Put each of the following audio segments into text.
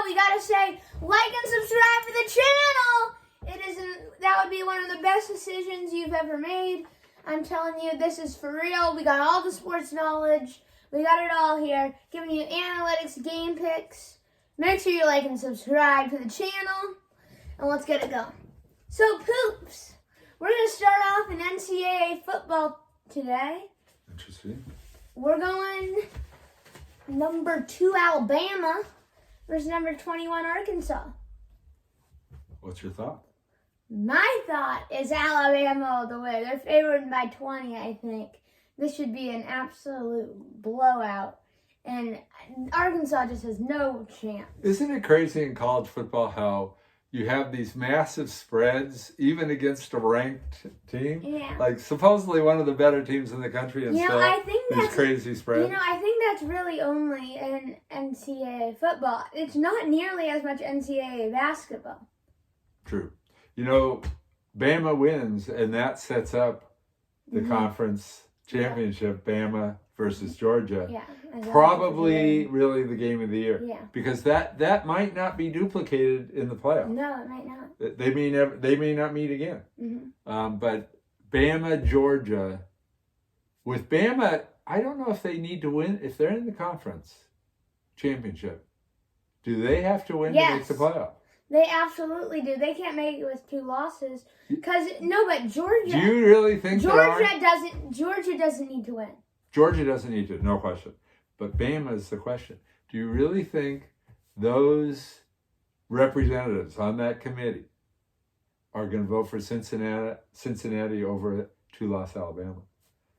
we gotta say like and subscribe to the channel. That would be one of the best decisions you've ever made. I'm telling you, this is for real. We got all the sports knowledge. We got it all here. Giving you analytics, game picks. Make sure you like and subscribe to the channel. And let's get it going. So, Poops, we're going to start off in NCAA football today. Interesting. We're going number 2 Alabama versus number 21 Arkansas. What's your thought? My thought is Alabama all the way. They're favored by 20, I think. This should be an absolute blowout. And Arkansas just has no chance. Isn't it crazy in college football how you have these massive spreads, even against a ranked team? Yeah. Like, supposedly one of the better teams in the country, and still I think these crazy spreads. I think that's really only in NCAA football. It's not nearly as much NCAA basketball. True. Bama wins, and that sets up the conference championship, Bama versus Georgia. Yeah. Probably really the game of the year. Yeah. Because that might not be duplicated in the playoffs. No, it might not. They may not meet again. Mm-hmm. But Bama, Georgia, with Bama, I don't know if they need to win. If they're in the conference championship, do they have to win to make the playoff? They absolutely do. They can't make it with 2 losses. But Georgia... Do you really think Georgia doesn't need to win. Georgia doesn't need to, no question. But Bama is the question. Do you really think those representatives on that committee are going to vote for Cincinnati over 2-loss Alabama?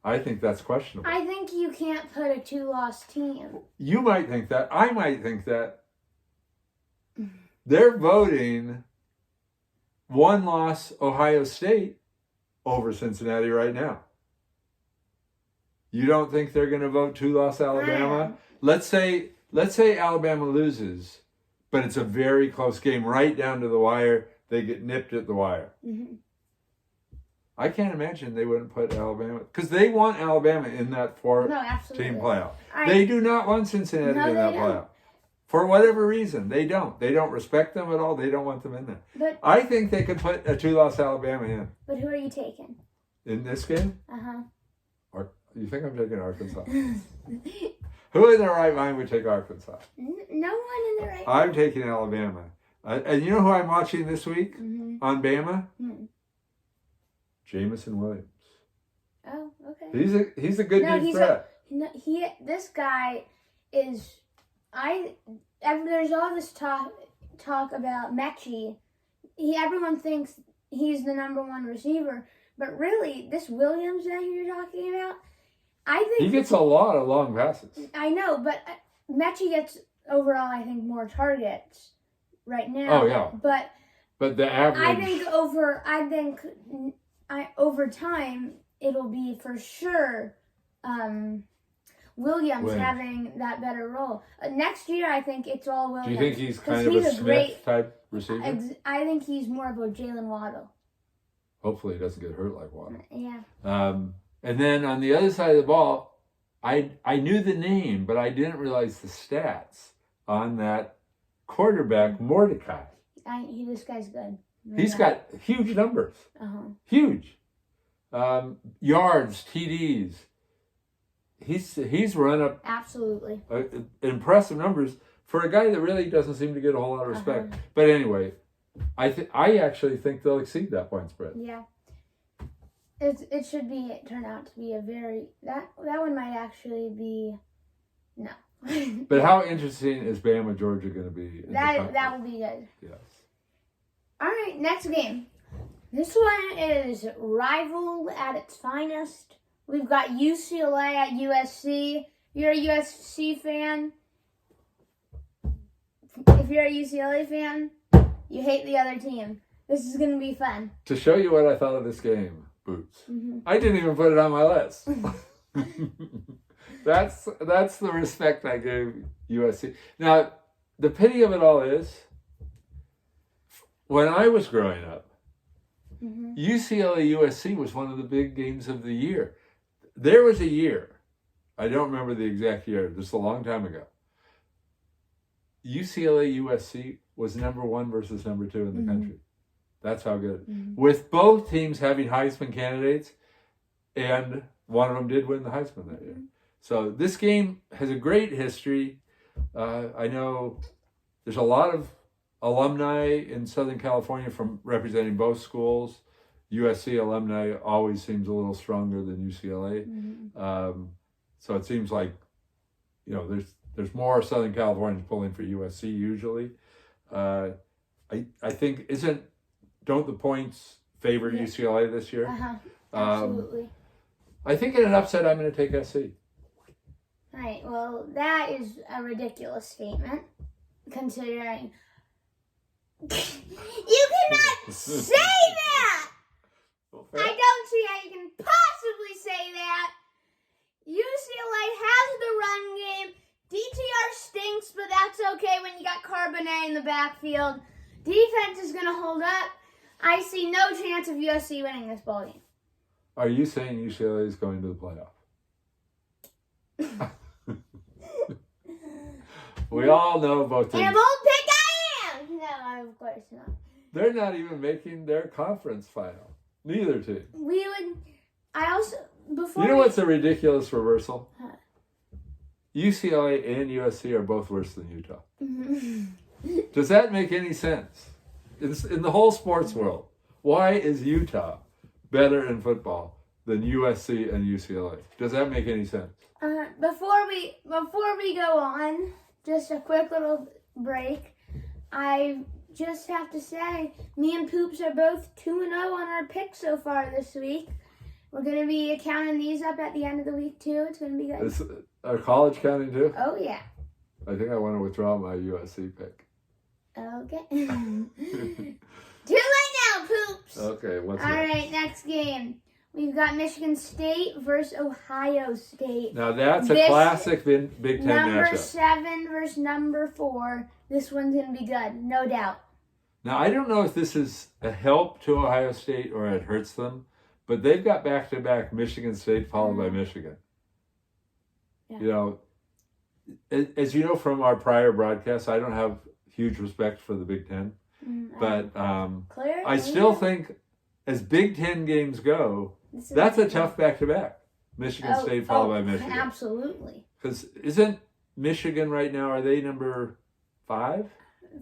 I think that's questionable. I think you can't put a 2-loss team. You might think that. I might think that. They're voting 1-loss Ohio State over Cincinnati right now. You don't think they're going to vote 2-loss Alabama? Let's say Alabama loses, but it's a very close game, right down to the wire. They get nipped at the wire. Mm-hmm. I can't imagine they wouldn't put Alabama, because they want Alabama in that 4-team playoff. They do not want Cincinnati in that playoff. For whatever reason, they don't. They don't respect them at all. They don't want them in there. But I think they could put a 2-loss Alabama in. But who are you taking? In this game? Uh-huh. You think I'm taking Arkansas? Who in their right mind would take Arkansas? No one in their right mind. I'm taking Alabama. And you know who I'm watching this week on Bama? Jamison Williams. Oh, okay. He's a good deep threat. This guy is... there's all this talk about Mechie. Everyone thinks he's the number 1 receiver, but really, this Williams that you're talking about, I think he gets a lot of long passes. I know, but Mechie gets overall, I think, more targets right now. Oh yeah, but the average. I think over time it'll be for sure. Williams having that better role. Next year, I think it's all Williams. Do you think he's kind of a Smith-type receiver? I think he's more of a Jalen Waddle. Hopefully he doesn't get hurt like Waddle. Yeah. And then on the other side of the ball, I knew the name, but I didn't realize the stats on that quarterback, Mordecai. This guy's good. He's got huge numbers. Uh-huh. Huge. Yards, TDs. He's run up absolutely impressive numbers for a guy that really doesn't seem to get a whole lot of respect. But anyway, I actually think they'll exceed that point spread. Yeah, it should turn out to be a very that one might actually be no. But how interesting is Bama Georgia going to be? That will be good. Yes. All right, next game. This one is rival at its finest. We've got UCLA at USC. You're a USC fan. If you're a UCLA fan, you hate the other team. This is going to be fun. To show you what I thought of this game, Boots, I didn't even put it on my list. That's the respect I gave USC. Now, the pity of it all is, when I was growing up, UCLA USC was one of the big games of the year. There was a year, I don't remember the exact year, just a long time ago. UCLA USC was number 1 versus number 2 in the country. That's how good. With both teams having Heisman candidates, and one of them did win the Heisman that year. So this game has a great history. I know there's a lot of alumni in Southern California from representing both schools. USC alumni always seems a little stronger than UCLA. So it seems like, there's more Southern Californians pulling for USC usually. I think don't the points favor UCLA this year? Absolutely. I think in an upset I'm going to take SC. Right. Well, that is a ridiculous statement, considering you cannot say that. I don't see how you can possibly say that. UCLA has the run game. DTR stinks, but that's okay when you got Carbonet in the backfield. Defense is going to hold up. I see no chance of USC winning this ball game. Are you saying UCLA is going to the playoff? We all know both teams. And a bold pick I am! No, of course not. They're not even making their conference final. Neither team. You know what's a ridiculous reversal? Huh. UCLA and USC are both worse than Utah. Does that make any sense? In the whole sports world, why is Utah better in football than USC and UCLA? Does that make any sense? Before we go on, just a quick little break. I just have to say, me and Poops are both 2-0 on our picks so far this week. We're going to be counting these up at the end of the week, too. It's going to be good. Is our college counting, too? Oh, yeah. I think I want to withdraw my USC pick. Okay. Too late now, Poops. Okay, what's All next? right, next game. We've got Michigan State versus Ohio State. Now, that's a classic Big Ten number matchup. 7 versus number 4. This one's going to be good, no doubt. Now, I don't know if this is a help to Ohio State or it hurts them, but they've got back-to-back Michigan State followed by Michigan. Yeah. As you know from our prior broadcasts, I don't have huge respect for the Big Ten. But I still think as Big Ten games go, that's a tough back-to-back. Michigan State followed by Michigan. Absolutely. Because isn't Michigan right now, are they number 5?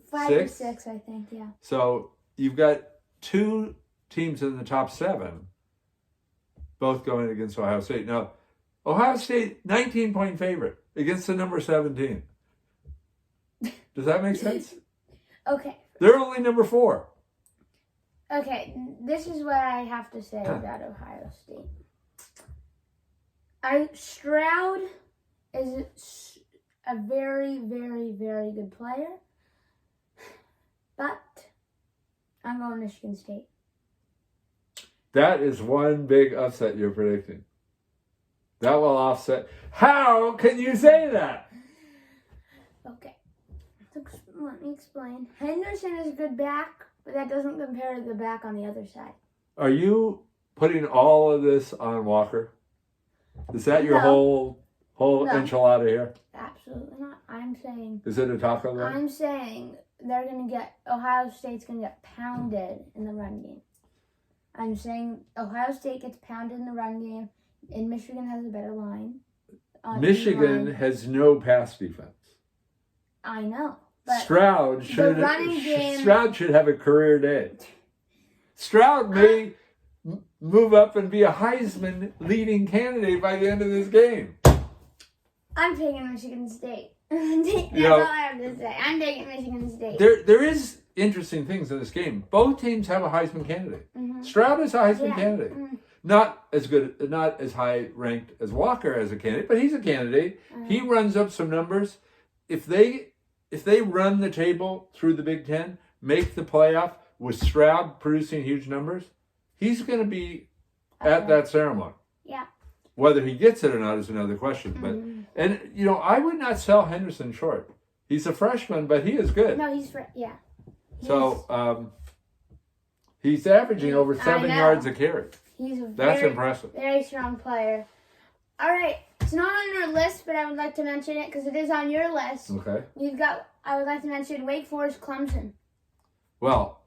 5 or 6, I think, yeah. So you've got 2 teams in the top 7, both going against Ohio State. Now, Ohio State, 19-point favorite against the number 17. Does that make sense? Okay. They're only number 4. Okay, this is what I have to say about Ohio State. Stroud is a very, very, very good player, but I'm going Michigan State. That is one big upset you're predicting. That will offset. How can you say that? Okay, let me explain. Henderson is a good back, but that doesn't compare to the back on the other side. Are you putting all of this on Walker? Is that your whole enchilada here? Absolutely not. I'm saying... Is it a taco then? I'm saying Ohio State's going to get pounded in the run game. I'm saying Ohio State gets pounded in the run game, and Michigan has a better line. Michigan has no pass defense. I know. But Stroud should have a career day. Stroud may move up and be a Heisman leading candidate by the end of this game. I'm taking Michigan State. That's all I have to say. I'm taking Michigan State. There is interesting things in this game. Both teams have a Heisman candidate. Stroud is a Heisman candidate. Not as good, not as high ranked as Walker as a candidate, but he's a candidate. He runs up some numbers. If they run the table through the Big Ten, make the playoff with Stroud producing huge numbers, he's going to be at that ceremony. Yeah. Whether he gets it or not is another question. But I would not sell Henderson short. He's a freshman, but he is good. No, he's he's averaging over 7 yards a carry. That's impressive. Very strong player. All right, it's not on your list, but I would like to mention it because it is on your list. Okay. We've got I would like to mention Wake Forest, Clemson. Well,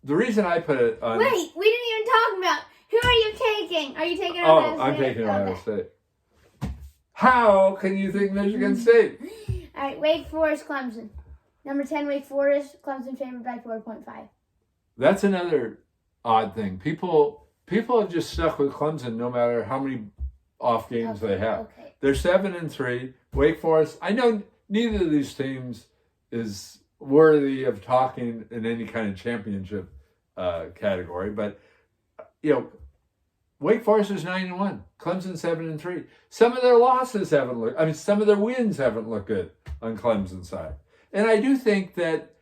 the reason I put it on... Wait, we didn't even talk about... Who are you taking? Are you taking Ohio Ohio State? I'm taking Ohio Okay. State. How can you think Michigan State? All right, Wake Forest, Clemson. Number 10, Wake Forest. Clemson favored by 4.5. That's another odd thing. People have just stuck with Clemson no matter how many off games they have. Okay. They're 7-3. Wake Forest, I know neither of these teams is worthy of talking in any kind of championship category, but Wake Forest is 9-1. Clemson 7-3. Some of their losses haven't looked. Some of their wins haven't looked good on Clemson's side. And I do think that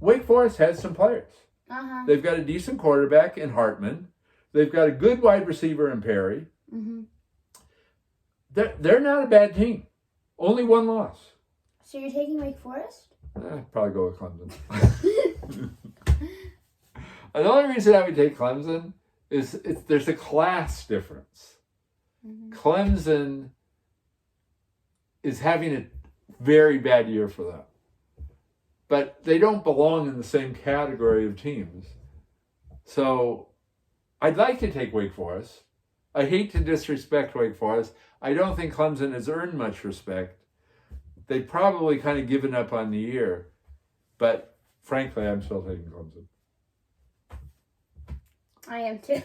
Wake Forest has some players. Uh-huh. They've got a decent quarterback in Hartman. They've got a good wide receiver in Perry. Mm-hmm. They're not a bad team. Only one loss. So you're taking Wake Forest? Probably go with Clemson. The only reason I would take Clemson is there's a class difference. Mm-hmm. Clemson is having a very bad year for them. But they don't belong in the same category of teams. So I'd like to take Wake Forest. I hate to disrespect Wake Forest. I don't think Clemson has earned much respect. They've probably kind of given up on the year. But frankly, I'm still taking Clemson. I am too.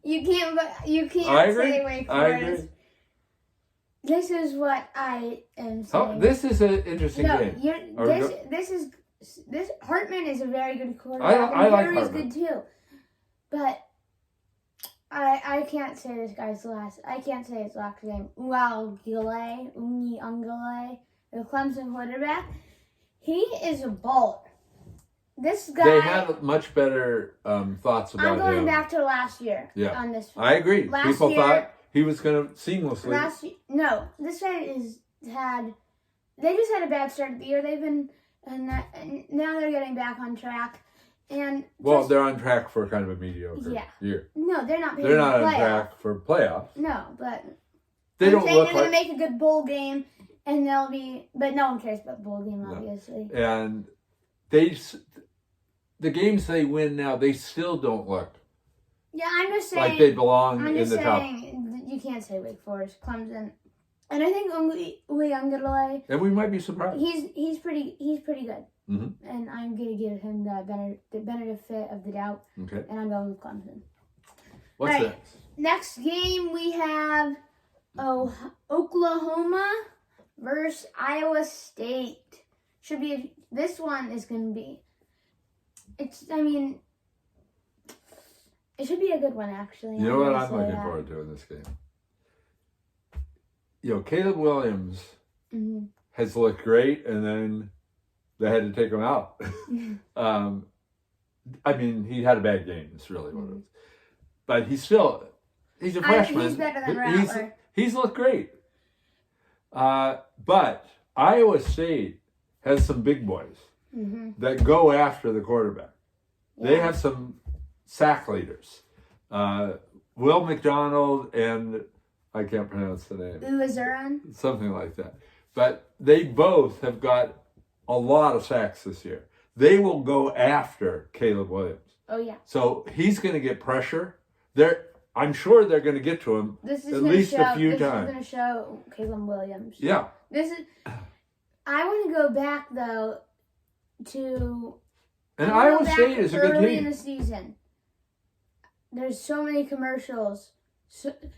You can't say Wake Forest. I agree. This is what I am saying. Oh, this is an interesting game. This Hartman is a very good quarterback. I like Perry's Hartman. good too. But I can't say this guy's last. I can't say his last name. Ungale, the Clemson quarterback. He is a baller. This guy. They had much better thoughts about him. I'm going back to last year. Yeah, on this. I agree. People thought he was going to seamlessly. This guy they just had a bad start of the year. And now they're getting back on track. And they're on track for kind of a mediocre year. No, they're not. They're not on track for playoffs. No, but they're going to make a good bowl game, and they'll be. But no one cares about the bowl game, obviously. And the games they win now, they still don't look. Yeah, I'm just saying. Like they belong in the top. You can't say Wake Forest, Clemson, and I think Ungale. And we might be surprised. He's pretty good. Mm-hmm. And I'm going to give him the benefit of the doubt. Okay. And I'm going with Clemson. What's right. next? Next game we have Oklahoma versus Iowa State. This one is going to be. It should be a good one, actually. You know what I'm looking forward to in this game? Caleb Williams has looked great, and then they had to take him out. He had a bad game. That's really what it is. But he's a freshman. He's better than Rattler. He's looked great. But Iowa State has some big boys that go after the quarterback. Yeah. They have some sack leaders. Will McDonald and I can't pronounce the name. Uazuran? Something like that. But they both have got a lot of sacks this year. They will go after Caleb Williams. Oh, yeah. So he's going to get pressure. I'm sure they're going to get to him at least a few times. This is going to show Caleb Williams. Yeah. I want to go back, though, to... And Iowa State is a good team. Early in the season. There's so many commercials.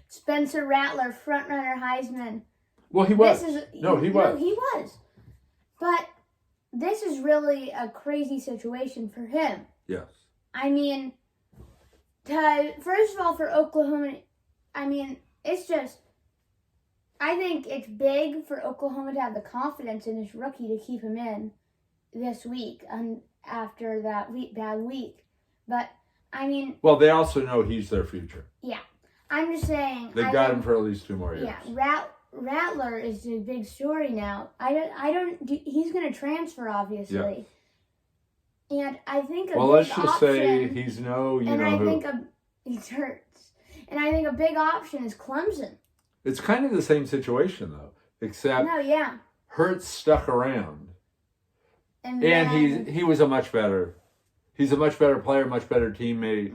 Spencer Rattler, frontrunner Heisman. Well, he was. He was. No, he was. But this is really a crazy situation for him. Yes. First of all, for Oklahoma, it's just, I think it's big for Oklahoma to have the confidence in this rookie to keep him in this week after that bad week. But, well, they also know he's their future. Yeah. I'm just saying. They've got him for at least 2 more years. Yeah. Rattler is the big story now. He's going to transfer, obviously. Yeah. And I think let's just say he's he hurts. And I think a big option is Clemson. It's kind of the same situation, though, except Hurts stuck around. And he was a much better. He's a much better player, much better teammate.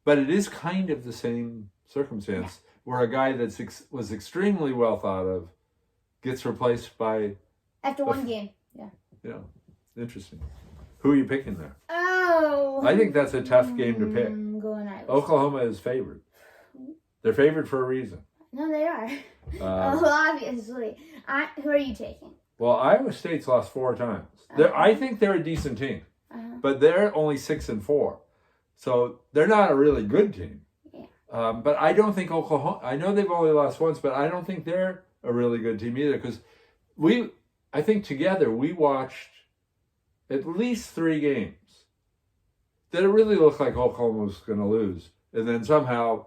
But it is kind of the same circumstance where a guy that was extremely well thought of gets replaced by after one game. Yeah, interesting. Who are you picking there? Oh, I think that's a tough game to pick. Oklahoma is favored. They're favored for a reason. No, they are. Obviously. Who are you taking? Well, Iowa State's lost 4 times. I think they're a decent team, but they're only 6-4, so they're not a really good team. Yeah. But I don't think Oklahoma. I know they've only lost once, but I don't think they're a really good team either. Because I think together we watched at least 3 games that it really looked like Oklahoma was going to lose, and then somehow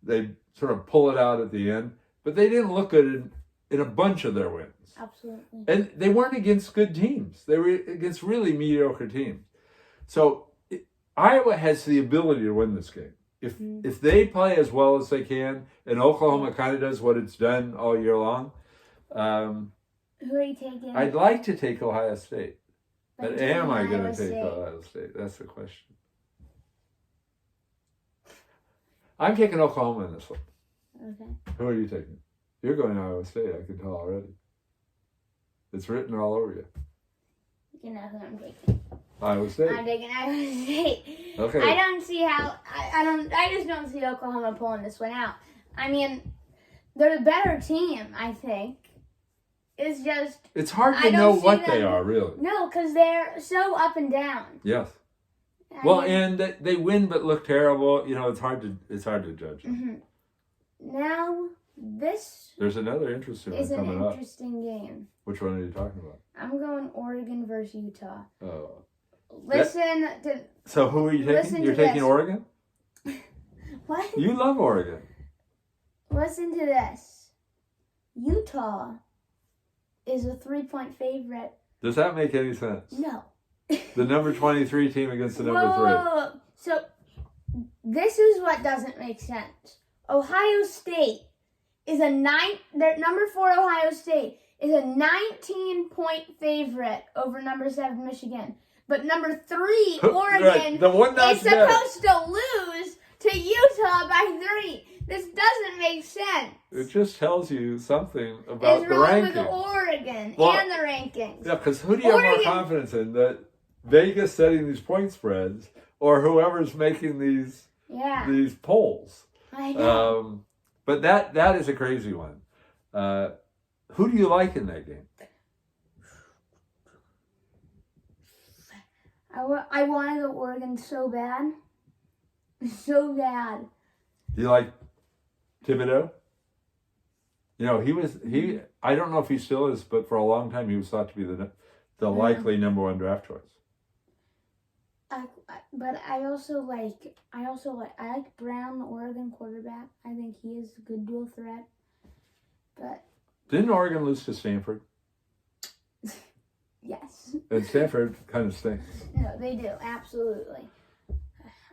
they sort of pull it out at the end. But they didn't look good in a bunch of their wins. Absolutely. And they weren't against good teams. They were against really mediocre teams. So Iowa has the ability to win this game. If they play as well as they can, and Oklahoma kind of does what it's done all year long. Who are you taking? I'd like to take Ohio State. But am I going to take Ohio State? That's the question. I'm taking Oklahoma in this one. Okay. Who are you taking? You're going Iowa State, I can tell already. It's written all over you. You know who I'm taking. Iowa State. I'm taking Iowa State. Okay. I don't see how. I just don't see Oklahoma pulling this one out. I mean, they're the better team, I think. It's just. It's hard to know what they are, really. No, because they're so up and down. Yes. And they win but look terrible. You know, it's hard to judge them. Now, there's another interesting one coming up. It's an interesting game. Which one are you talking about? I'm going Oregon versus Utah. Oh. So who are you taking? You're taking Oregon? What? You love Oregon. Listen to this. Utah is a 3-point favorite. Does that make any sense? No. The number 23 team against the number 3. So, this is what doesn't make sense. Ohio State is their number 4 Ohio State is a 19-point favorite over number 7 Michigan. But number 3 Oregon right. The one is supposed to lose to Utah by 3. This doesn't make sense. It just tells you something about the rankings. It's wrong with Oregon and the rankings. Yeah, because who do you have more confidence in? That Vegas setting these point spreads or whoever's making these polls? I know. But that is a crazy one. Who do you like in that game? I want to go Oregon so bad. So bad. Do you like Thibodeau? You know, he I don't know if he still is, but for a long time he was thought to be the likely number 1 draft choice. But I like Brown, the Oregon quarterback. I think he is a good dual threat. But didn't Oregon lose to Stanford? Yes. And Stanford kind of stinks. No, they do. Absolutely.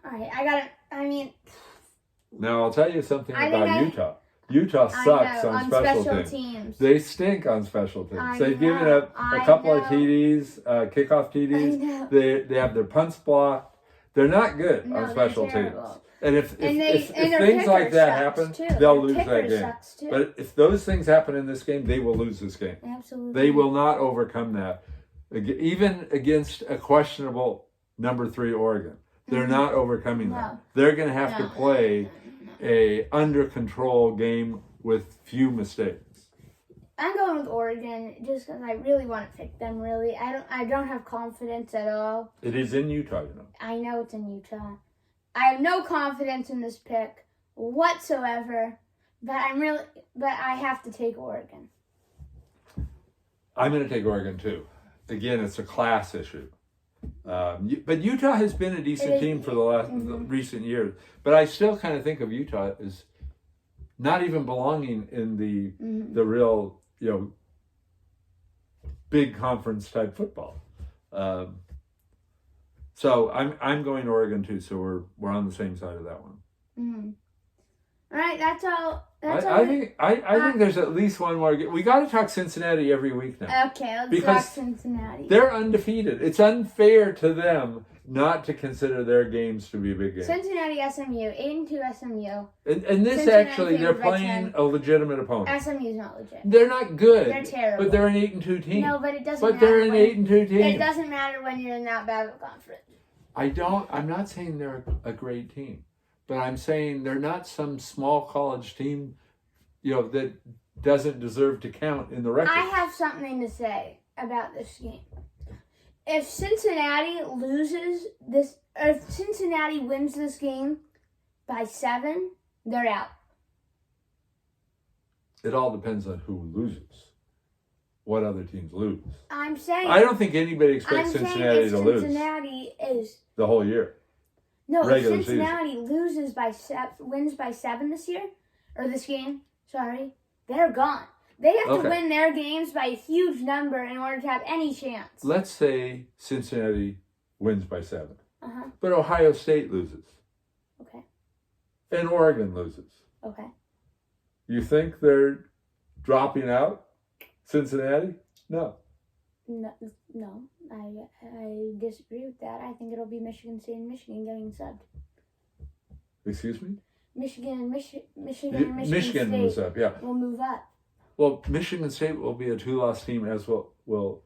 All right, Now, I'll tell you something about Utah. Utah sucks on special teams. They stink on special teams. They've given up a couple of TDs, kickoff TDs. They have their punts blocked. They're not good on special teams. And if things like that happen, they'll lose that game. But if those things happen in this game, they will lose this game. Absolutely. They will not overcome that. Even against a questionable number 3 Oregon. They're not overcoming that. They're going to have to play a under control game with few mistakes. I'm going with Oregon just because I really want to pick them. Really, I don't have confidence at all. It is in Utah, you know. I know it's in Utah. I have no confidence in this pick whatsoever. But I have to take Oregon. I'm going to take Oregon too. Again, it's a class issue. But Utah has been a decent team for the recent years. But I still kind of think of Utah as not even belonging in the real, big conference type football. So I'm going Oregon too. So we're on the same side of that one. All right, that's all I think there's at least one more game. We got to talk Cincinnati every week now. Okay, let's talk Cincinnati. They're undefeated. It's unfair to them not to consider their games to be big games. Cincinnati, SMU, 8-2 SMU. And this actually, they're playing a legitimate opponent. SMU's not legit. They're not good. They're terrible. But they're an 8-2 team. No, but it doesn't matter. But they're an 8-2 team. It doesn't matter when you're in that bad of a conference. I'm not saying they're a great team. But I'm saying they're not some small college team, that doesn't deserve to count in the record. I have something to say about this game. If Cincinnati wins this game by 7, they're out. It all depends on who loses. What other teams lose. I'm saying. I don't think anybody expects Cincinnati to lose. Cincinnati is the whole year. No, if Cincinnati wins by 7 this year, or this game, they're gone. They have to win their games by a huge number in order to have any chance. Let's say Cincinnati wins by 7. But Ohio State loses. Okay. And Oregon loses. Okay. You think they're dropping out, Cincinnati? No. No. I disagree with that. I think it'll be Michigan State and Michigan getting subbed. Excuse me? Michigan State moves up, yeah. Will move up. Well, Michigan State will be a 2-loss team as well.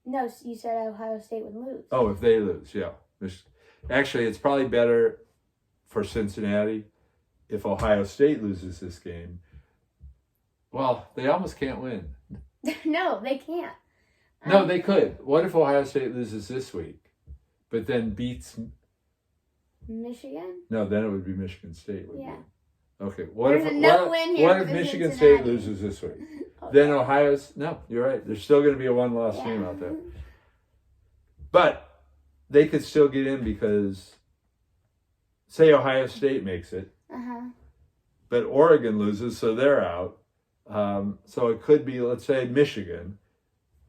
No, you said Ohio State would lose. Oh, if they lose, yeah. Actually, it's probably better for Cincinnati if Ohio State loses this game. Well, they almost can't win. No, they can't. No, they could. What if Ohio State loses this week, but then beats Michigan? No, then it would be Michigan State. Yeah. Okay. What if Michigan State loses this week? Then Ohio's... No, you're right. There's still going to be a 1-loss team out there. But they could still get in because, say Ohio State makes it, but Oregon loses, so they're out. So it could be, let's say, Michigan.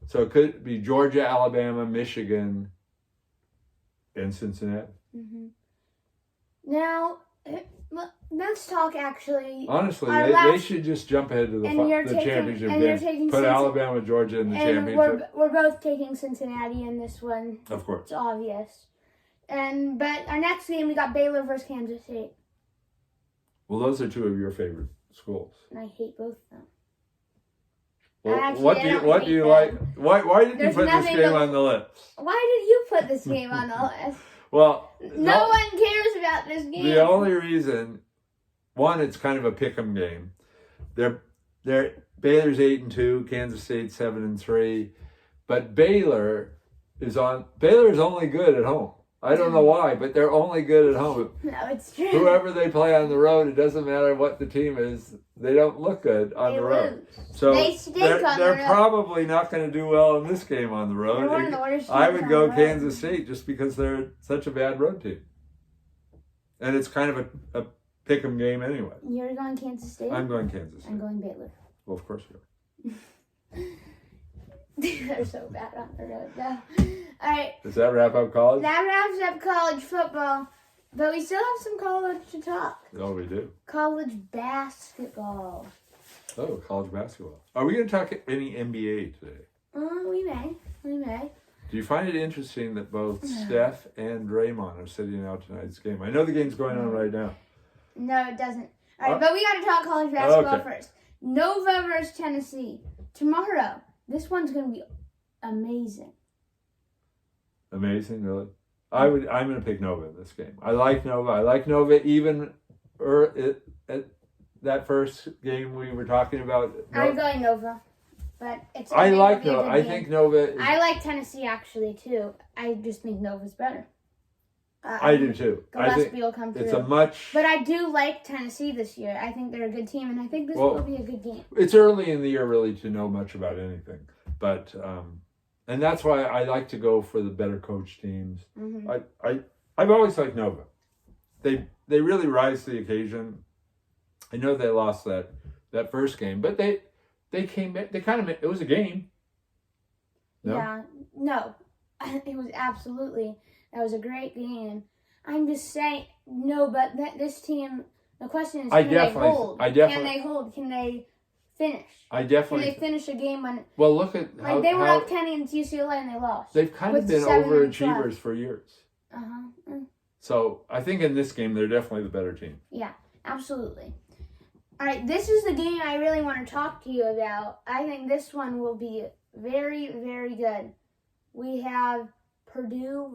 So it could be Georgia, Alabama, Michigan, and Cincinnati. Now, let's talk actually. Honestly, they should just jump ahead to the championship game. Put Alabama, Georgia in the championship. We're both taking Cincinnati in this one. Of course. It's obvious. But our next game, we got Baylor versus Kansas State. Well, those are two of your favorite schools. And I hate both of them. Well, what do you like? Why did you put this game on the list? Why did you put this game on the list? Well, no one cares about this game. The only reason, one, it's kind of a pick'em game. Baylor's 8-2, Kansas State 7-3, but Baylor is only good at home. I don't know why, but they're only good at home. No, it's true. Whoever they play on the road, it doesn't matter what the team is. They don't look good on the road. So they're probably not going to do well in this game on the road. I would go Kansas State just because they're such a bad road team. And it's kind of a pick 'em game anyway. You're going Kansas State? I'm going Kansas State. I'm going Baylor. Well, of course you are. They're so bad on the road, though. All right. Does that wrap up college? That wraps up college football. But we still have some college to talk. Oh, we do. College basketball. Oh, college basketball. Are we going to talk any NBA today? We may. Do you find it interesting that both Steph and Draymond are sitting out tonight's game? I know the game's going on right now. No, it doesn't. All right, but we got to talk college basketball first. Nova versus Tennessee. Tomorrow. This one's going to be amazing. Amazing, really? I'm going to pick Nova in this game. I like Nova even at that first game we were talking about. I'm going Nova. But I like Nova. I think Nova... I like Tennessee, actually, too. I just think Nova's better. I do, too. Gillespie will come through. It's a much... But I do like Tennessee this year. I think they're a good team, and I think this will be a good game. It's early in the year, really, to know much about anything. But... and that's why I like to go for the better coach teams. I've always liked Nova. They really rise to the occasion. I know they lost that first game, but they came back. It was a game. No? Yeah, no, it was absolutely. That was a great game. I'm just saying, no, but this team, The question is, can they hold? Can they hold? Can they finish? I definitely. Can they finish a game when? Well, look at like they were up 10 against UCLA and they lost. They've kind of been overachievers for years. So I think in this game they're definitely the better team. Yeah, absolutely. All right, this is the game I really want to talk to you about. I think this one will be very, very good. We have Purdue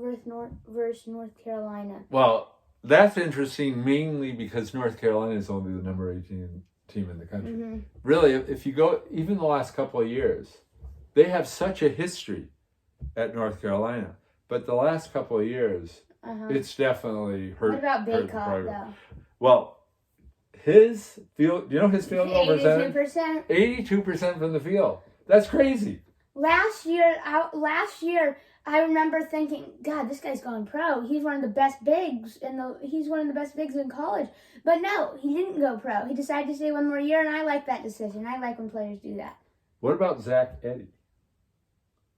versus North Carolina. Well, that's interesting mainly because North Carolina is only the number 18 team in the country. Mm-hmm. Really, if you go even the last couple of years, they have such a history at North Carolina. But the last couple of years, it's definitely hurt. What about Baycott, though? Well, his field, you know his field goal percentage? 82%? 82% from the field. That's crazy. Last year, I remember thinking, God, this guy's going pro. He's one of the best bigs he's one of the best bigs in college. But no, he didn't go pro. He decided to stay one more year, and I like that decision. I like when players do that. What about Zach Edey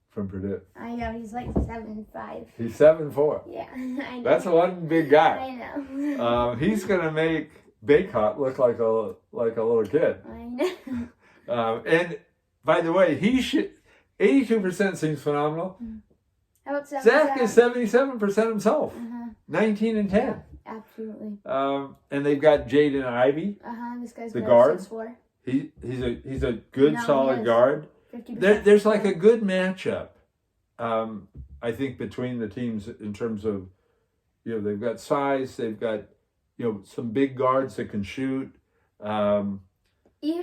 from Purdue? I know, he's like 7'5". He's 7'4". Yeah, I know. That's one big guy. I know. He's gonna make Baycott look like a little kid. I know. And by the way, 82% seems phenomenal. How about 77? Zach is 77% himself. 19 and 10. Yeah, absolutely. And they've got Jaden Ivey. This guy's the guard. 6'4". He's a good solid guard. There's like a good matchup. I think between the teams in terms of, they've got size, they've got some big guards that can shoot.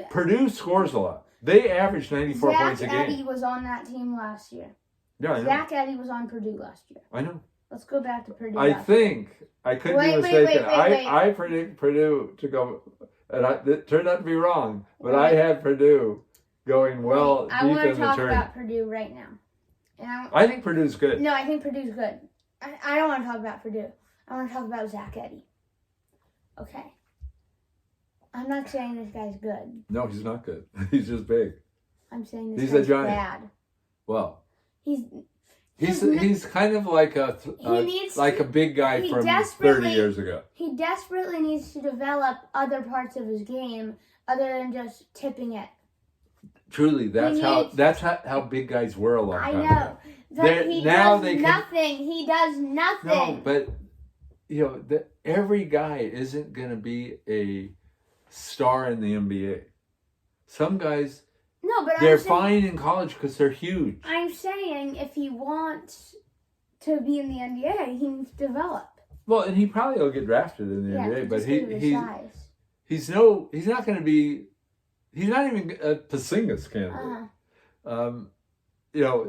Purdue scores a lot. They average 94 points a game. Zach Edey was on that team last year. Yeah, I know. Zach Edey was on Purdue last year. I know. Let's go back to Purdue. I think, I could be mistaken. I predict Purdue to go, and it turned out to be wrong, but I had Purdue going deep in the tournament. I want to talk about Purdue right now. And I think Purdue's good. No, I think Purdue's good. I don't want to talk about Purdue. I want to talk about Zach Edey. Okay. I'm not saying this guy's good. No, he's not good. He's just big. I'm saying this guy's bad. Well, he's kind of like a big guy from 30 years ago. He desperately needs to develop other parts of his game other than just tipping it. Truly, that's how big guys were a long time ago. I know. But he does nothing. He does nothing. No, but every guy isn't going to be a star in the NBA. Some guys, they're fine in college because they're huge. I'm saying if he wants to be in the NBA, he needs to develop. Well, and he probably will get drafted in the NBA, but he's not going to be. He's not even a Porzingis candidate.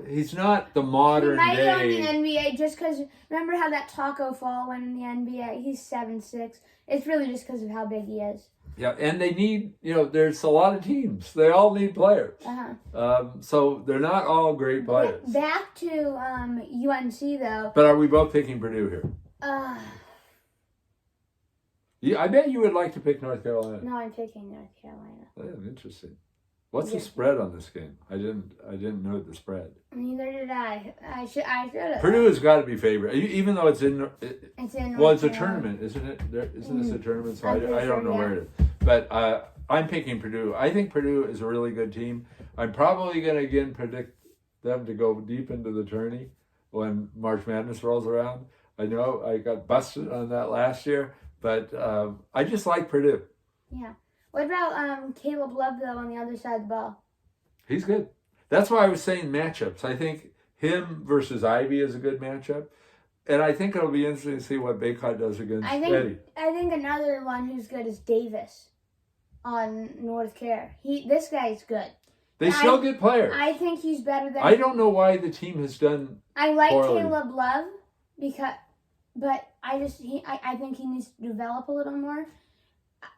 He's not the modern day. He might go in the NBA just because. Remember how that Taco Fall went in the NBA? He's 7'6". It's really just because of how big he is. Yeah, and they need. There's a lot of teams. They all need players. So they're not all great players. Back to UNC though. But are we both picking Purdue here? Yeah, I bet you would like to pick North Carolina. No, I'm picking North Carolina. Oh, interesting. What's the spread on this game? I didn't know the spread. Neither did I. I should have. Purdue has got to be favored, even though it's in. It's in. Well, it's a tournament, isn't it? Isn't this a tournament? So I don't know where it is. But I'm picking Purdue. I think Purdue is a really good team. I'm probably going to again predict them to go deep into the tourney when March Madness rolls around. I know I got busted on that last year. But I just like Purdue. Yeah. What about Caleb Love, though, on the other side of the ball? He's good. That's why I was saying matchups. I think him versus Ivy is a good matchup. And I think it'll be interesting to see what Baycott does against Edey. I think another one who's good is Davis on North Care. This guy's good. They still get players. I think he's better than... I don't know why the team has done I like poorly. Caleb Love but I think he needs to develop a little more.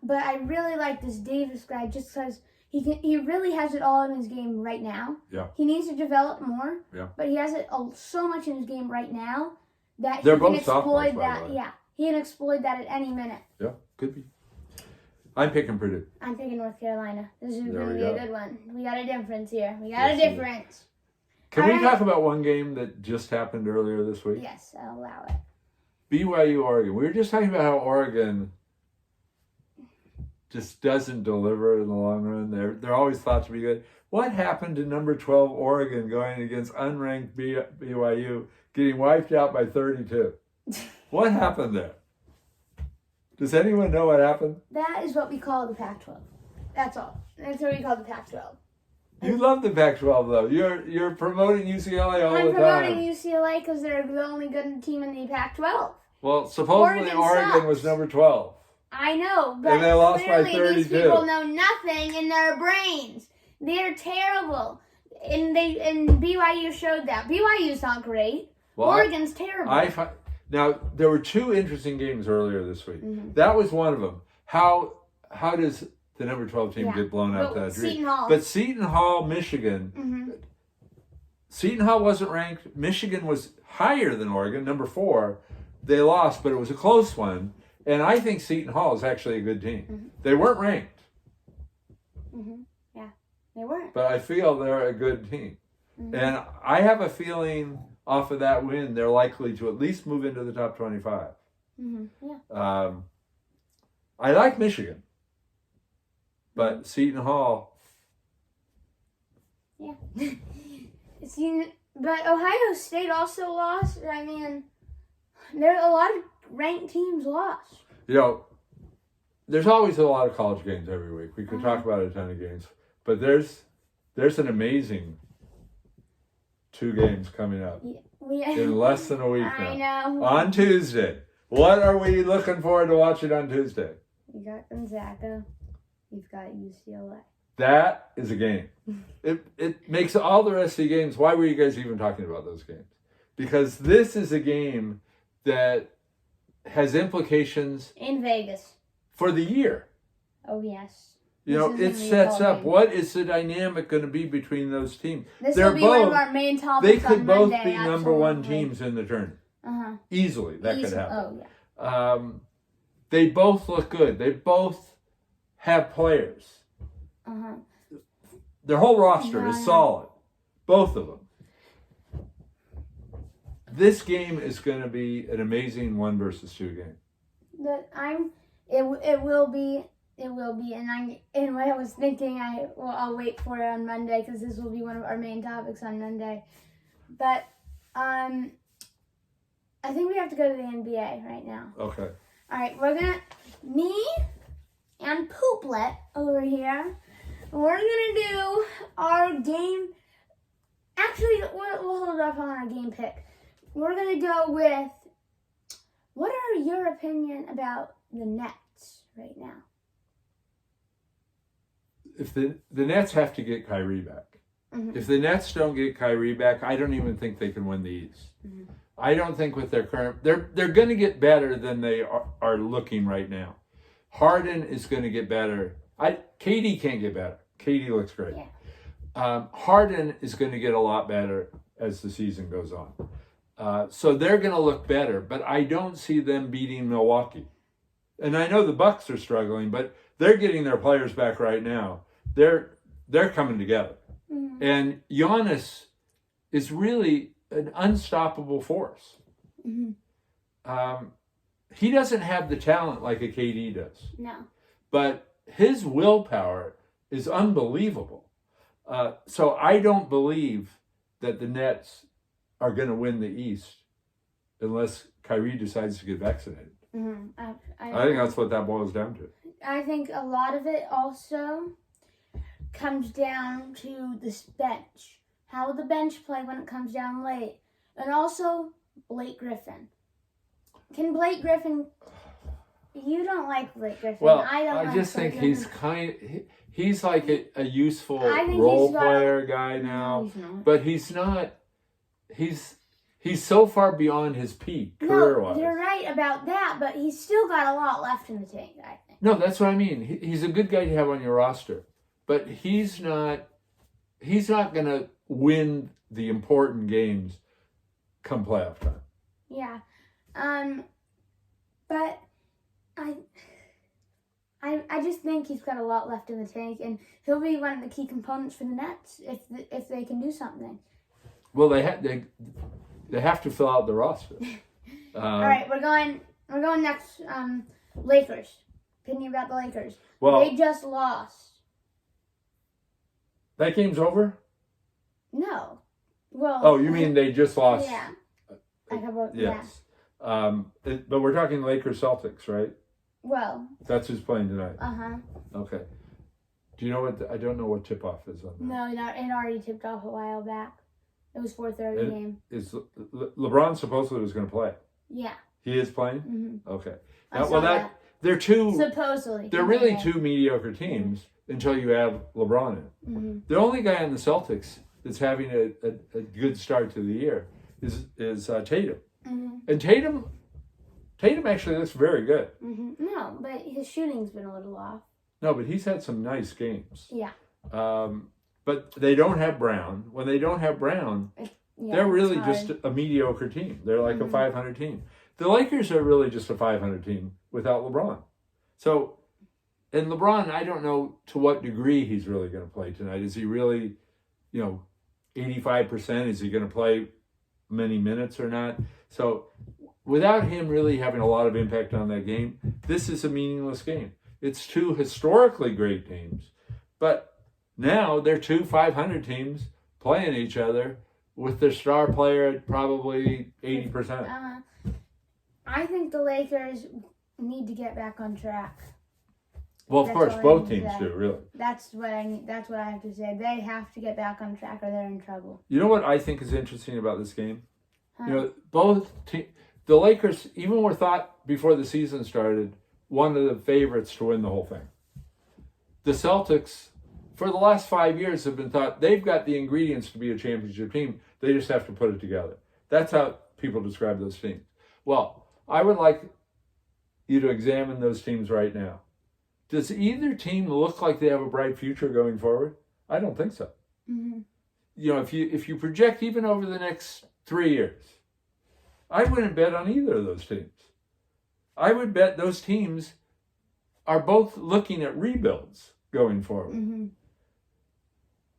But I really like this Davis guy just because he really has it all in his game right now. Yeah. He needs to develop more. Yeah. But he has it so much in his game right now that They're he can both exploit sophomores, that. Yeah. He can exploit that at any minute. Yeah, could be. I'm picking Purdue. I'm picking North Carolina. This is going to be a good one. We got a difference here. Can we talk about one game that just happened earlier this week? Yes, I'll allow it. BYU, Oregon. We were just talking about how Oregon just doesn't deliver in the long run. They're always thought to be good. What happened to number 12 Oregon going against unranked BYU, getting wiped out by 32? What happened there? Does anyone know what happened? That is what we call the Pac-12. That's all. That's what we call the Pac-12. You love the Pac-12 though. You're promoting UCLA all the time. I'm promoting UCLA because they're the only good team in the Pac-12. Well, supposedly Oregon was number 12. I know, but and they lost by clearly 32. These people know nothing in their brains. They're terrible, and BYU showed that. BYU's not great. Well, Oregon's terrible. Now there were two interesting games earlier this week. Mm-hmm. That was one of them. How does the number 12 team get blown out that dream? Seton Hall. But Seton Hall, Michigan. Mm-hmm. Seton Hall wasn't ranked. Michigan was higher than Oregon, number 4. They lost, but it was a close one. And I think Seton Hall is actually a good team. Mm-hmm. They weren't ranked. Mm-hmm. Yeah, they weren't. But I feel they're a good team. Mm-hmm. And I have a feeling off of that win, they're likely to at least move into the top 25. Mm-hmm. Yeah. I like Michigan. But Seton Hall. Yeah. But Ohio State also lost. I mean, there are a lot of ranked teams lost. You know, there's always a lot of college games every week. We could talk about a ton of games. But there's an amazing 2 games coming up in less than a week now. I know. On Tuesday. What are we looking forward to watching on Tuesday? You got Gonzaga. You've got UCLA. That is a game. It makes all the rest of the games. Why were you guys even talking about those games? Because this is a game that has implications in Vegas for the year. Oh yes. You know, it sets up what is the dynamic going to be between those teams. This will be one of our main topics. They could on both Monday, be number 1 teams in the tournament. Easily, that could happen. Oh yeah. They both look good. They both have players. Their whole roster is solid. Both of them. This game is going to be an amazing 1 versus 2 game. It will be, and what I was thinking, I'll wait for it on Monday because this will be one of our main topics on Monday. But I think we have to go to the NBA right now. Okay. All right, me and Pooplet over here, we're gonna do our game. Actually, we'll hold off on our game pick. We're gonna go with, what are your opinion about the Nets right now? If the Nets have to get Kyrie back. Mm-hmm. If the Nets don't get Kyrie back, I don't even think they can win the East. Mm-hmm. I don't think with their current... They're going to get better than they are looking right now. Harden is going to get better. KD can't get better. KD looks great. Yeah. Harden is going to get a lot better as the season goes on. So they're going to look better, but I don't see them beating Milwaukee. And I know the Bucks are struggling, but they're getting their players back right now. They're coming together. Mm-hmm. And Giannis is really an unstoppable force. Mm-hmm. He doesn't have the talent like a KD does. No. But his willpower is unbelievable. So I don't believe that the Nets are going to win the East unless Kyrie decides to get vaccinated. Mm-hmm. I think that's what that boils down to. I think a lot of it also comes down to this bench. How will the bench play when it comes down late? And also, Blake Griffin. Can Blake Griffin... You don't like Blake Griffin. Well, I just think he's like a useful role player guy now. No, but he's not... He's so far beyond his peak, career-wise. No, you're right about that, but he's still got a lot left in the tank, I think. No, that's what I mean. He's a good guy to have on your roster. But he's not going to win the important games come playoff time. Yeah. But I just think he's got a lot left in the tank, and he'll be one of the key components for the Nets if they can do something. Well, they have to fill out the roster. All right, we're going next. Lakers, opinion about the Lakers. Well, they just lost. That game's over? No. Well. Oh, you mean they just lost? Yeah. Yes. Yeah. But we're talking Lakers Celtics, right? Well. That's who's playing tonight. Okay. Do you know what? I don't know what tip-off is on that. No, it already tipped off a while back. It was 4:30 game. Is LeBron supposedly was going to play? Yeah. He is playing? Mm-hmm. Okay. They're supposedly. They're really two mediocre teams until you have LeBron in. Mm-hmm. The only guy on the Celtics that's having a good start to the year is Tatum. Mm-hmm. And Tatum actually looks very good. Mm-hmm. No, but his shooting's been a little off. No, but he's had some nice games. Yeah. But they don't have Brown. When they don't have Brown, they're really just a mediocre team. They're like a 500 team. The Lakers are really just a 500 team without LeBron. So, and LeBron, I don't know to what degree he's really going to play tonight. Is he really, 85%? Is he going to play many minutes or not? So, without him really having a lot of impact on that game, this is a meaningless game. It's two historically great teams, but now they're two 500 teams playing each other with their star player at probably 80%. I think the Lakers need to get back on track. Well, of course, both teams do, really. That's what I have to say. They have to get back on track or they're in trouble. You know what I think is interesting about this game? The Lakers, even were thought before the season started, one of the favorites to win the whole thing. The Celtics, for the last 5 years, have been thought they've got the ingredients to be a championship team. They just have to put it together. That's how people describe those teams. Well, I would like you to examine those teams right now. Does either team look like they have a bright future going forward? I don't think so. Mm-hmm. If you project even over the next 3 years, I wouldn't bet on either of those teams. I would bet those teams are both looking at rebuilds going forward. Mm-hmm.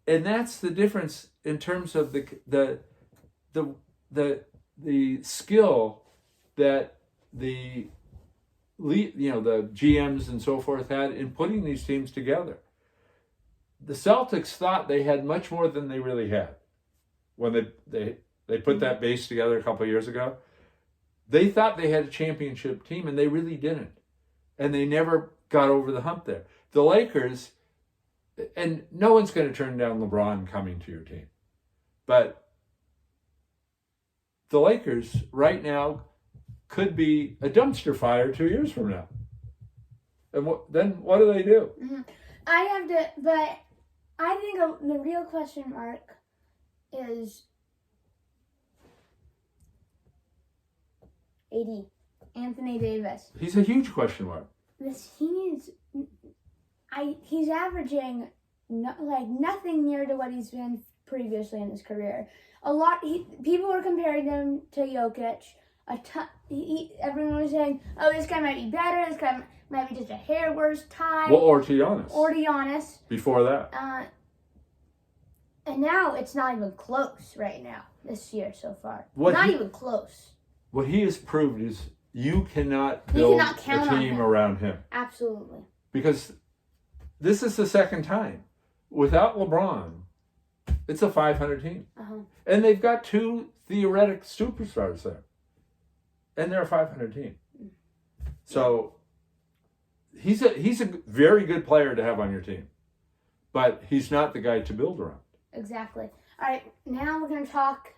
And that's the difference in terms of the skill that the GMs and so forth had in putting these teams together. The Celtics thought they had much more than they really had when they put that base together a couple of years ago. They thought they had a championship team, and they really didn't. And they never got over the hump there. The Lakers, and no one's going to turn down LeBron coming to your team. But the Lakers right now could be a dumpster fire 2 years from now. And then what do they do? Mm-hmm. But I think the real question mark is AD, Anthony Davis. He's a huge question mark. He's averaging nothing near to what he's been previously in his career. People were comparing him to Jokic. Everyone was saying, "Oh, this guy might be better. This guy might be just a hair worse tie." Well, or to Giannis. Or to Giannis. Before that. And now it's not even close right now this year so far. Not even close. What he has proved is you cannot build a team around him. Absolutely. Because this is the second time. Without LeBron, it's a 500 team. Uh-huh. And they've got two theoretic superstars there. And they're a 500 team. So he's a very good player to have on your team. But he's not the guy to build around. Exactly. All right, now we're going to talk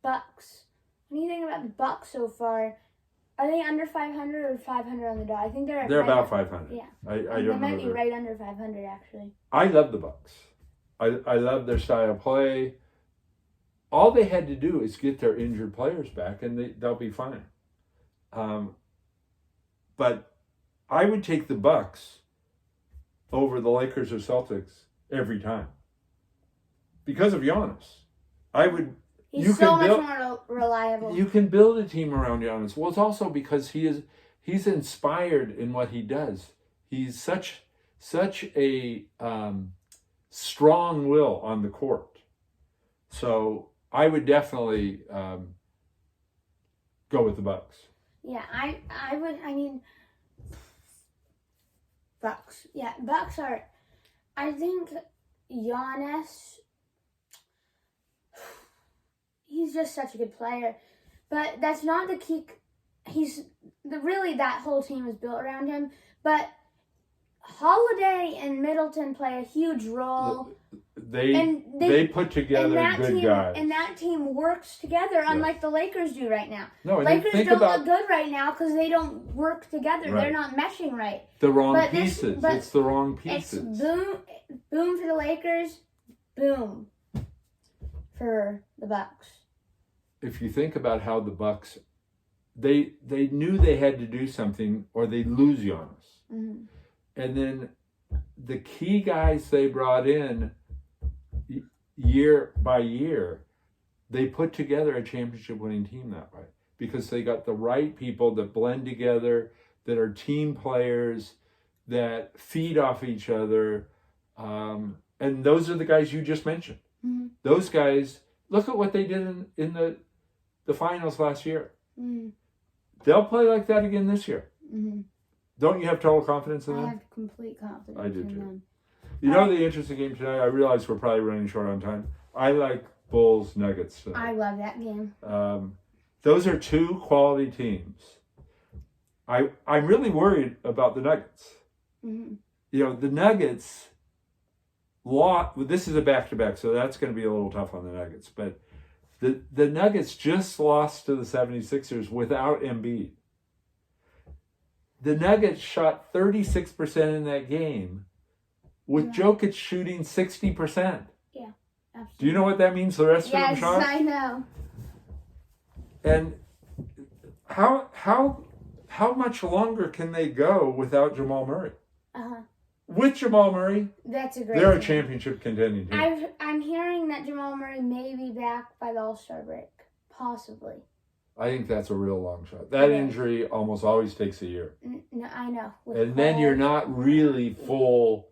Bucks. What do you think about the Bucks so far? Are they under 500 or 500 on the dot? I think they're about 500. Yeah. I don't know. They might be that. right under 500, actually. I love the Bucks. I love their style of play. All they had to do is get their injured players back, and they'll be fine. But I would take the Bucks over the Lakers or Celtics every time because of Giannis. He's so much more reliable. You can build a team around Giannis. Well, it's also because he's inspired in what he does. He's such a strong will on the court. So I would definitely go with the Bucks. Yeah, I would. I mean, Bucks. Yeah, Bucks are. I think Giannis. He's just such a good player, but that's not the key. Really that whole team is built around him, but Holiday and Middleton play a huge role. They put together good guys. And that team works together, unlike the Lakers do right now. No, Lakers don't look good right now because they don't work together. Right. They're not meshing right. The wrong pieces. It's the wrong pieces. It's boom for the Lakers, boom for the Bucks. If you think about how the Bucks, they knew they had to do something or they'd lose Giannis. Mm-hmm. And then the key guys they brought in year by year, they put together a championship winning team that way because they got the right people that blend together, that are team players, that feed off each other. And those are the guys you just mentioned. Mm-hmm. Those guys, look at what they did in the finals last year. Mm-hmm. They'll play like that again this year. Mm-hmm. Don't you have total confidence in them? I have complete confidence I do in too. them. You know the interesting game tonight? I realize we're probably running short on time. I like Bulls Nuggets tonight. I love that game. Those are two quality teams. I'm really worried about the Nuggets. Mm-hmm. You know, the Nuggets this is a back-to-back, so that's going to be a little tough on the Nuggets. But the Nuggets just lost to the 76ers without Embiid. The Nuggets shot 36% in that game with Jokic shooting 60%. Yeah, absolutely. Do you know what that means the rest of them shot? Yes, I know. And how much longer can they go without Jamal Murray? Uh-huh. With Jamal Murray, that's a great they're team. A championship contending team. I'm hearing that Jamal Murray may be back by the All-Star break. Possibly. I think that's a real long shot. That injury almost always takes a year. No, I know. And then you're not really full.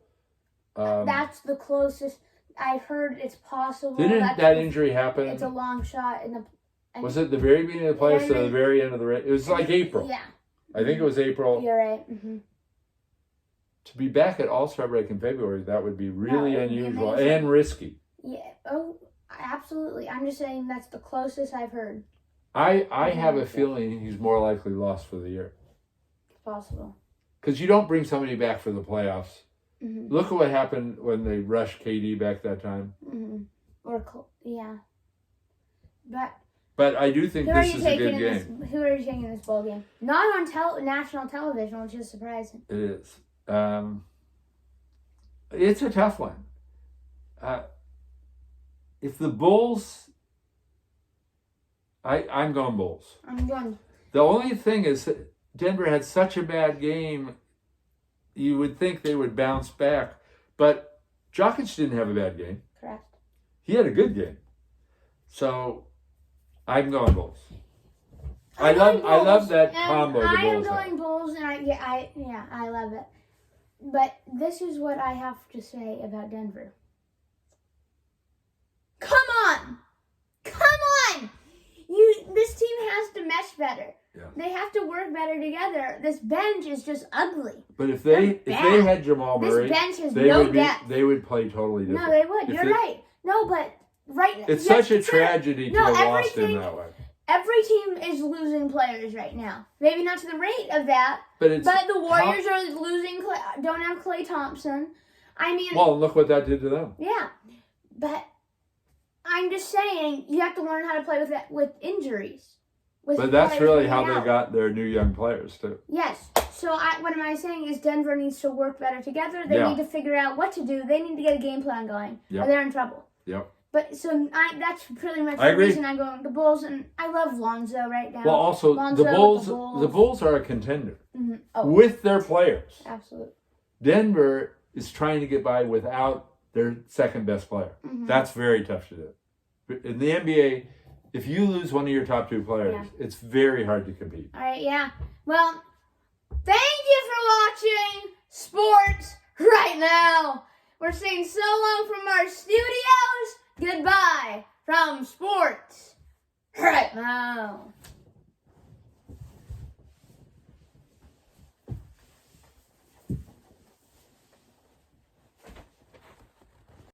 That's the closest. I've heard it's possible. Didn't that injury happen? It's a long shot. Was it the very beginning of the playoffs or the very end of the race? It was like April. Yeah. I think it was April. You're right. Mm-hmm. To be back at All-Star break in February, that would be really unusual and risky. Yeah. Oh, absolutely. I'm just saying that's the closest I've heard. I have a feeling he's more likely lost for the year. It's possible. Because you don't bring somebody back for the playoffs. Mm-hmm. Look at what happened when they rushed KD back that time. Mm-hmm. Yeah. But I do think this is a good game. Who are you taking in this bowl game? Not on national television, which is surprising. It is. It's a tough one. If the Bulls... I'm going Bulls. I'm going. The only thing is that Denver had such a bad game, you would think they would bounce back. But Jokic didn't have a bad game. Correct. He had a good game. So I'm going Bulls. I love that combo the Bulls I am going Bulls, and I love it. But this is what I have to say about Denver. Come on! This team has to mesh better. Yeah. They have to work better together. This bench is just ugly. But if they had Jamal Murray, this bench has no depth. They would play totally different. No, they would. You're right. No, but right. It's such a tragedy to have lost him that way. Every team is losing players right now. Maybe not to the rate of that, but the Warriors are losing. Don't have Klay Thompson. I mean, well, look what that did to them. Yeah, but I'm just saying you have to learn how to play with injuries. But that's really how they got their new young players too. Yes. So what am I saying is Denver needs to work better together. They need to figure out what to do. They need to get a game plan going, or they're in trouble. Yep. But so that's pretty much the reason I'm going the Bulls, and I love Lonzo right now. Well, also the Bulls are a contender with their players. Absolutely. Denver is trying to get by without their second best player. Mm-hmm. That's very tough to do. In the NBA, if you lose one of your top two players, it's very hard to compete. All right, yeah. Well, thank you for watching Sports Right Now. We're saying so long from our studios. Goodbye from Sports Right Now.